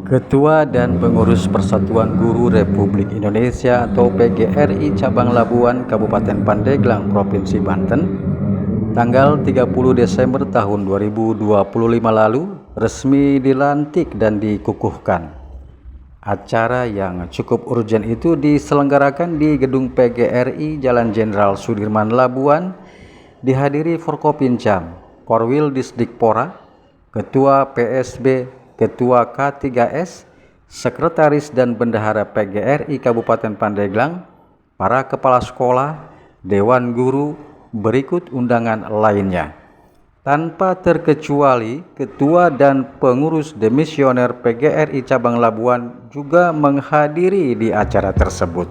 Ketua dan Pengurus Persatuan Guru Republik Indonesia atau PGRI Cabang Labuan Kabupaten Pandeglang Provinsi Banten tanggal 30 Desember tahun 2025 lalu resmi dilantik dan dikukuhkan. Acara yang cukup urgen itu diselenggarakan di Gedung PGRI Jalan Jenderal Sudirman Labuan, dihadiri Forkopimcam, Porwil Disdikpora, Ketua PSB, Ketua K3S, Sekretaris dan Bendahara PGRI Kabupaten Pandeglang, para kepala sekolah, Dewan Guru, berikut undangan lainnya. Tanpa terkecuali, Ketua dan Pengurus Demisioner PGRI Cabang Labuan juga menghadiri di acara tersebut.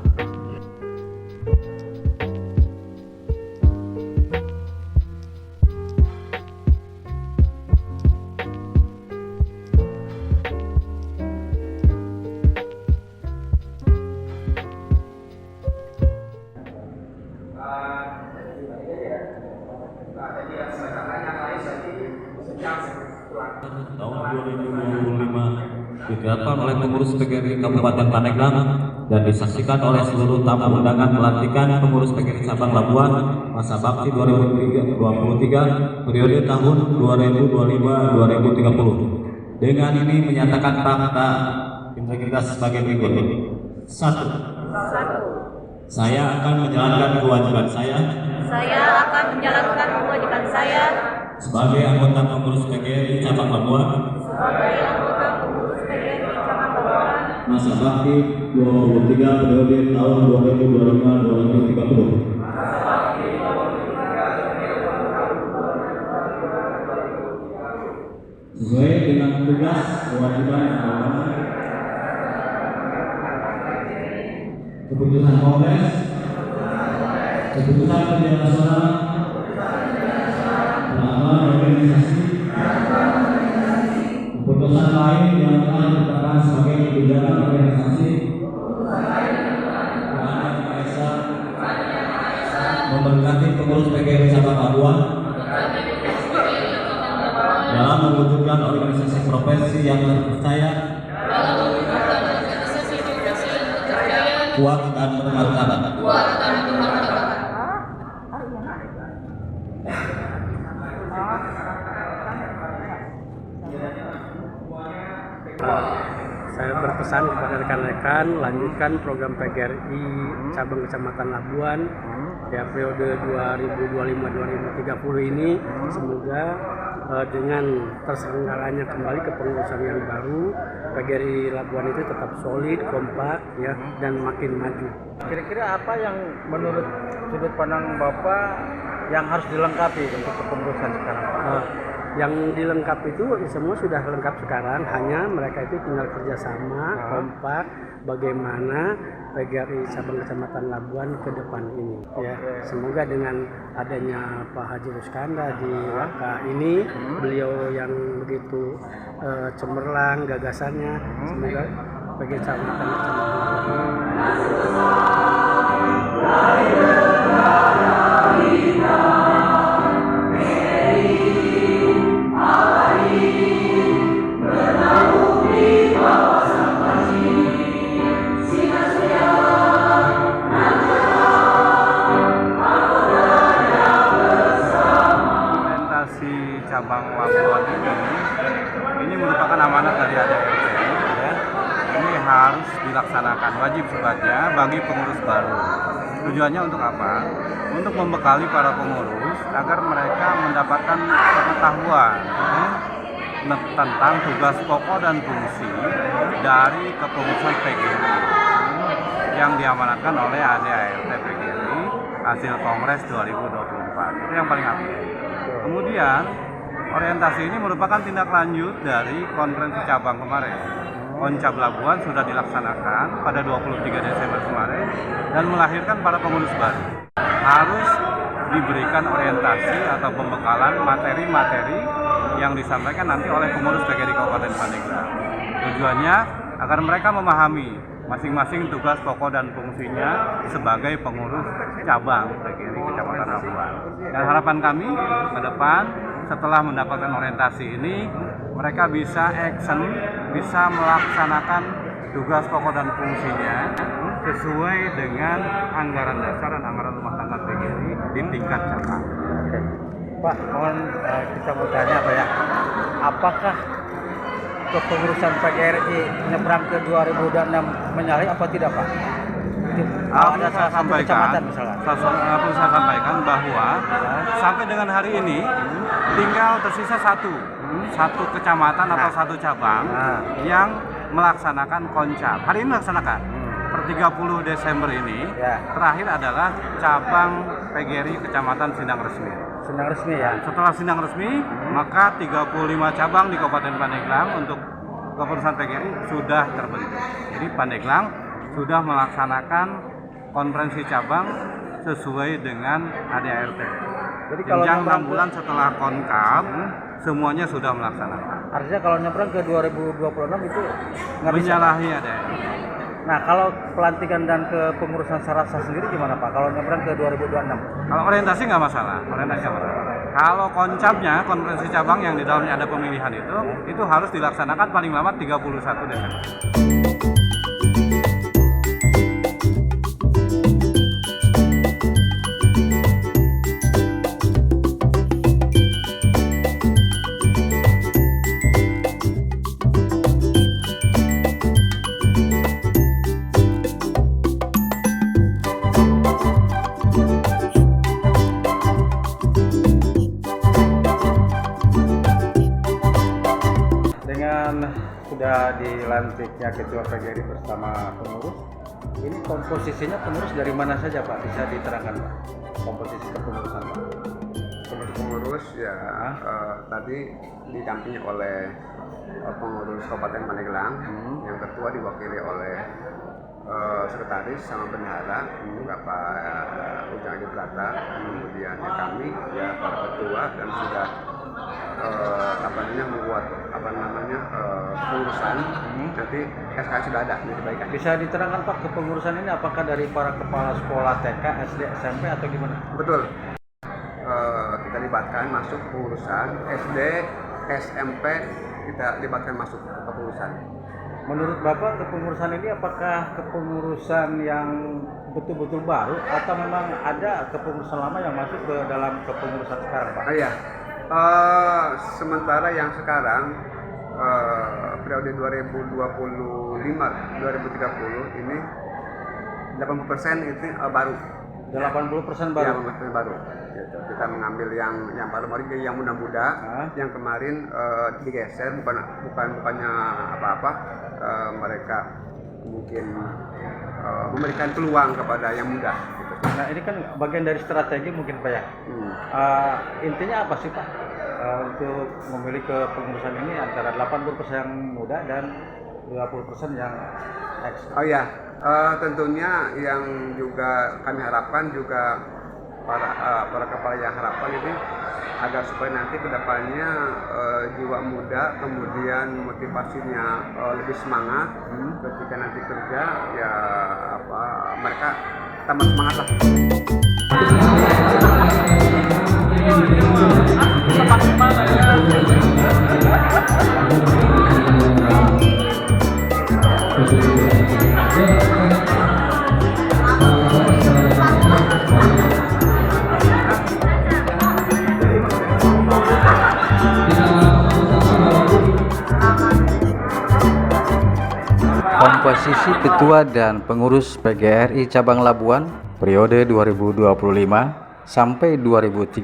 Tahun 2025 digelarkan oleh pengurus PGRI Kabupaten Pandeglang dan disaksikan oleh seluruh tamu undangan pelantikan pengurus PGRI Cabang Labuan masa bakti 2023 periode tahun 2025-2030. Dengan ini menyatakan fakta integritas sebagai berikut. 1. Saya akan menjalankan kewajiban saya sebagai anggota pengurus PGRI Cabang Labuan masa bakti 23 periode tahun 2025-2030 sesuai dengan tugas kewajiban agama, keputusan Kongres, keputusan penjelasan organisasi, keputusan lain yang telah ditetapkan sebagai kebijakan organisasi, memberkati pengurus PGRI Cabang Labuan dalam mewujudkan organisasi profesi yang terpercaya, kuat dan bermartabat. Saya berpesan kepada rekan-rekan lanjutkan program PGRI cabang Kecamatan Labuan ya periode 2025-2030 ini, semoga dengan terselenggaranya kembali kepengurusan yang baru PGRI Labuan itu tetap solid, kompak ya, dan makin maju. Kira-kira apa yang menurut sudut pandang Bapak yang harus dilengkapi untuk kepengurusan sekarang? Yang dilengkapi itu semua sudah lengkap sekarang, hanya mereka itu tinggal kerjasama, kompak, bagaimana PGRI Cabang Kecamatan Labuan ke depan ini. Ya, semoga dengan adanya Pak Haji Ruskanda di WK ini, beliau yang begitu cemerlang gagasannya, semoga PGRI Kecamatan Cabang Labuan ini merupakan amanat dari ADRT ya. Ini harus dilaksanakan, wajib sifatnya bagi pengurus baru. Tujuannya untuk apa? Untuk membekali para pengurus agar mereka mendapatkan pengetahuan tentang tugas pokok dan fungsi dari kepengurusan PGRI yang diamanatkan oleh ADRT PGRI hasil Kongres 2024. Itu yang paling aktif. Kemudian orientasi ini merupakan tindak lanjut dari konferensi cabang kemarin. Koncab Labuan sudah dilaksanakan pada 23 Desember kemarin dan melahirkan para pengurus baru. Harus diberikan orientasi atau pembekalan materi-materi yang disampaikan nanti oleh pengurus PGRI Kabupaten Pandeglang. Tujuannya agar mereka memahami masing-masing tugas pokok dan fungsinya sebagai pengurus cabang PGRI Kecamatan Labuan. Dan harapan kami ke depan setelah mendapatkan orientasi ini, mereka bisa action, bisa melaksanakan tugas pokok dan fungsinya sesuai dengan anggaran dasar dan anggaran rumah tangga PGRI di tingkat cabang. Oke. Pak, mohon kita mau tanya Pak ya, apakah kepengurusan PGRI nyebrang ke 2026 menyalahi apa tidak Pak? Ada salah satu kecamatan misalnya. Saya sampaikan bahwa sampai dengan hari ini tinggal tersisa satu kecamatan atau satu cabang yang melaksanakan koncap. Hari ini melaksanakan. Per 30 Desember ini terakhir adalah cabang PGRI Kecamatan Sindang Resmi. Sindang resmi ya. Setelah Sindang Resmi, maka 35 cabang di Kabupaten Pandeglang untuk kepengurusan PGRI sudah terbentuk. Jadi Pandeglang sudah melaksanakan konferensi cabang sesuai dengan ADART. Jadi kalau jenjang 6 bulan setelah konkap, semuanya sudah melaksanakan. Artinya kalau nyebrang ke 2026 itu nggak bisa. Menyalahi ADART. Nah, kalau pelantikan dan kepengurusan Sarasa sendiri gimana Pak? Kalau nyebrang ke 2026? Kalau orientasi nggak masalah, orientasi nggak masalah. Kalau koncapnya, konferensi cabang yang di dalamnya ada pemilihan itu harus dilaksanakan paling lama 31 Desember. Sudah dilantiknya Ketua PGRI bersama pengurus, ini komposisinya pengurus dari mana saja Pak? Bisa diterangkan Pak? Komposisi kepengurusan Pak? Pengurus ya tadi didampingi oleh pengurus Kabupaten Pandeglang, yang ketua diwakili oleh sekretaris sama bendahara, Bapak Ujang Adi Plata, kemudian kami ya para ketua dan sudah membuat kepengurusan. Nanti SK sudah ada dibagikan. Bisa diterangkan Pak kepengurusan ini apakah dari para kepala sekolah TK, SD, SMP atau gimana? Betul. Kita libatkan masuk kepengurusan SD, SMP, kita libatkan masuk kepengurusan. Menurut Bapak kepengurusan ini apakah kepengurusan yang betul-betul baru atau memang ada kepengurusan lama yang masuk ke dalam kepengurusan sekarang Pak? Iya. Sementara yang sekarang periode 2025-2030 ini 80% itu baru. 80% baru. Ya, baru. Gitu. Kita mengambil yang baru-baru, yang muda-muda, yang kemarin digeser bukannya apa-apa, mereka mungkin memberikan peluang kepada yang muda. Gitu. Nah ini kan bagian dari strategi mungkin Pak ya. Intinya apa sih Pak untuk memilih kepengurusan ini antara 80% yang muda dan 20% yang ex? Oh ya, tentunya yang juga kami harapkan juga para kepala yang harapan ini agar supaya nanti kedepannya jiwa muda, kemudian motivasinya lebih semangat ketika nanti kerja, ya mereka tambah semangat lah. Komposisi ketua dan pengurus PGRI Cabang Labuan periode 2025 sampai 2030,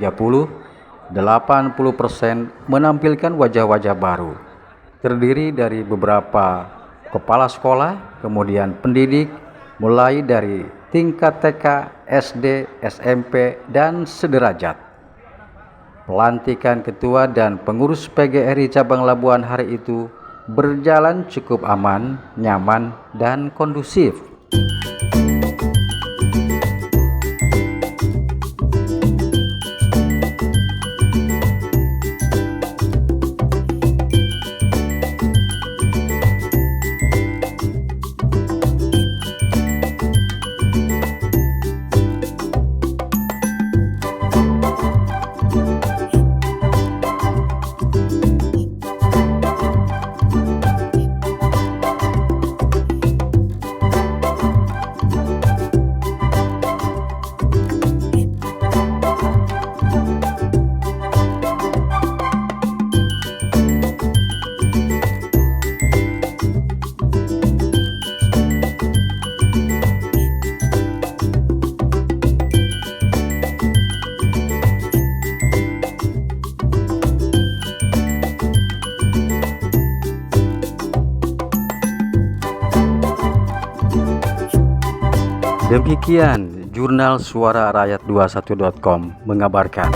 80% menampilkan wajah-wajah baru, terdiri dari beberapa kepala sekolah, kemudian pendidik, mulai dari tingkat TK, SD, SMP, dan sederajat. Pelantikan ketua dan pengurus PGRI Cabang Labuan hari itu berjalan cukup aman, nyaman, dan kondusif. Demikian Jurnal Suara Rakyat 21.com mengabarkan.